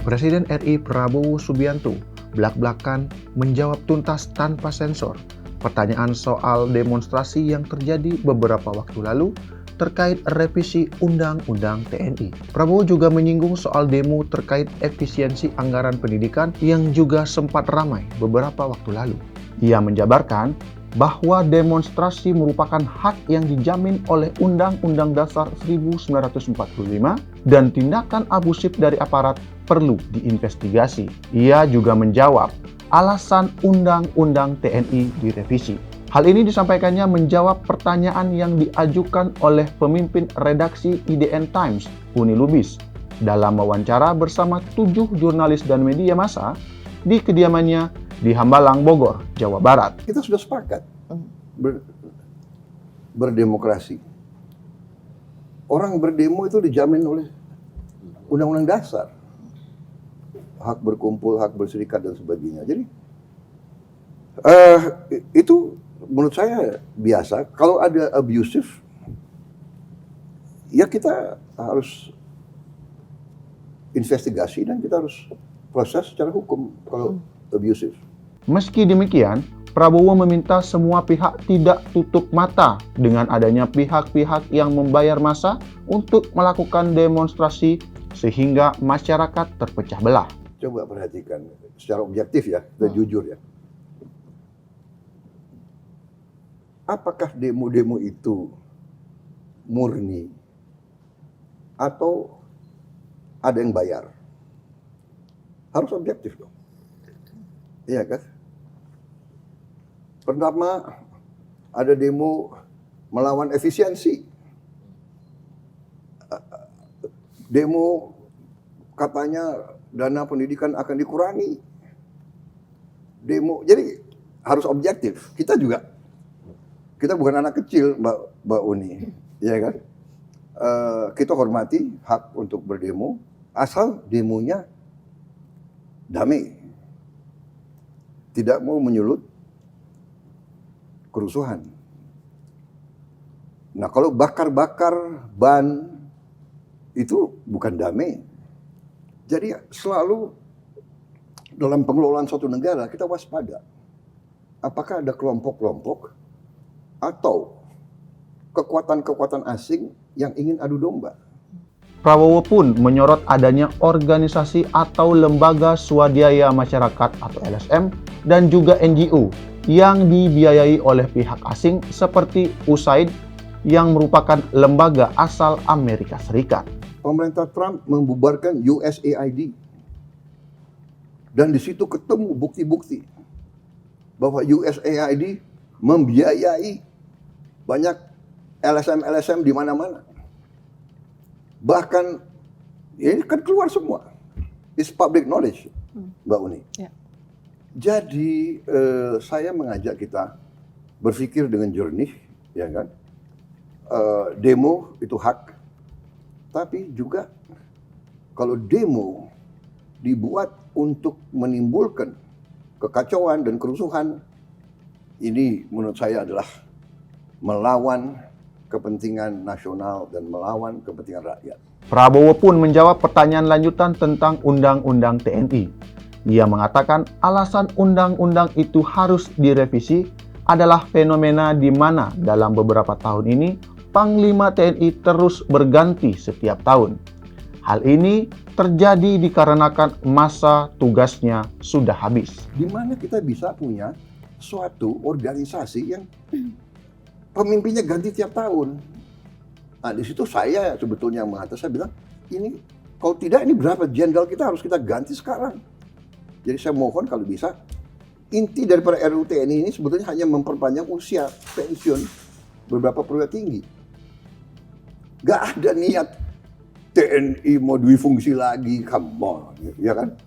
Presiden RI Prabowo Subianto blak-blakan menjawab tuntas tanpa sensor pertanyaan soal demonstrasi yang terjadi beberapa waktu lalu terkait revisi Undang-Undang TNI. Prabowo juga menyinggung soal demo terkait efisiensi anggaran pendidikan yang juga sempat ramai beberapa waktu lalu. Ia menjabarkan bahwa demonstrasi merupakan hak yang dijamin oleh Undang-Undang Dasar 1945 dan tindakan abusif dari aparat perlu diinvestigasi. Ia juga menjawab alasan Undang-Undang TNI direvisi. Hal ini disampaikannya menjawab pertanyaan yang diajukan oleh pemimpin redaksi IDN Times, Uni Lubis, dalam wawancara bersama 7 jurnalis dan media massa di kediamannya di Hambalang, Bogor, Jawa Barat. Kita sudah sepakat berdemokrasi. Orang berdemo itu dijamin oleh Undang-Undang Dasar. Hak berkumpul, hak berserikat, dan sebagainya. Jadi, itu menurut saya biasa. Kalau ada abusive, ya kita harus investigasi dan kita harus proses secara hukum kalau abusive. Meski demikian, Prabowo meminta semua pihak tidak tutup mata dengan adanya pihak-pihak yang membayar massa untuk melakukan demonstrasi sehingga masyarakat terpecah belah. Coba perhatikan secara objektif ya, dan jujur ya. Apakah demo-demo itu murni atau ada yang bayar? Harus objektif dong. Iya kan? Pertama, ada demo melawan efisiensi. Demo katanya dana pendidikan akan dikurangi. Demo, jadi harus objektif. Kita bukan anak kecil, Mbak Uni, ya kan? Kita hormati hak untuk berdemo, asal demonya damai, tidak mau menyulut kerusuhan. Nah, kalau bakar-bakar ban itu bukan damai. Jadi selalu dalam pengelolaan suatu negara kita waspada. Apakah ada kelompok-kelompok atau kekuatan-kekuatan asing yang ingin adu domba? Prabowo pun menyorot adanya organisasi atau lembaga swadaya masyarakat atau LSM dan juga NGO yang dibiayai oleh pihak asing seperti USAID yang merupakan lembaga asal Amerika Serikat. Pemerintah Trump membubarkan USAID. Dan di situ ketemu bukti-bukti bahwa USAID membiayai banyak LSM-LSM di mana-mana. Bahkan ini kan keluar semua. It's public knowledge, Mbak Uni. Ya. Jadi saya mengajak kita berpikir dengan jernih, ya kan? Demo itu hak. Tapi juga kalau demo dibuat untuk menimbulkan kekacauan dan kerusuhan, ini menurut saya adalah melawan kepentingan nasional dan melawan kepentingan rakyat. Prabowo pun menjawab pertanyaan lanjutan tentang Undang-Undang TNI. Ia mengatakan alasan undang-undang itu harus direvisi adalah fenomena di mana dalam beberapa tahun ini Panglima TNI terus berganti setiap tahun. Hal ini terjadi dikarenakan masa tugasnya sudah habis. Di mana kita bisa punya suatu organisasi yang pemimpinnya ganti tiap tahun. Nah, di situ saya sebetulnya mengatakan, saya bilang, ini kalau tidak ini berapa jenderal kita harus kita ganti sekarang. Jadi saya mohon kalau bisa, inti daripada RUU TNI ini sebetulnya hanya memperpanjang usia pensiun beberapa perwira tinggi. Gak ada niat TNI mau duifungsi lagi, come on, ya kan?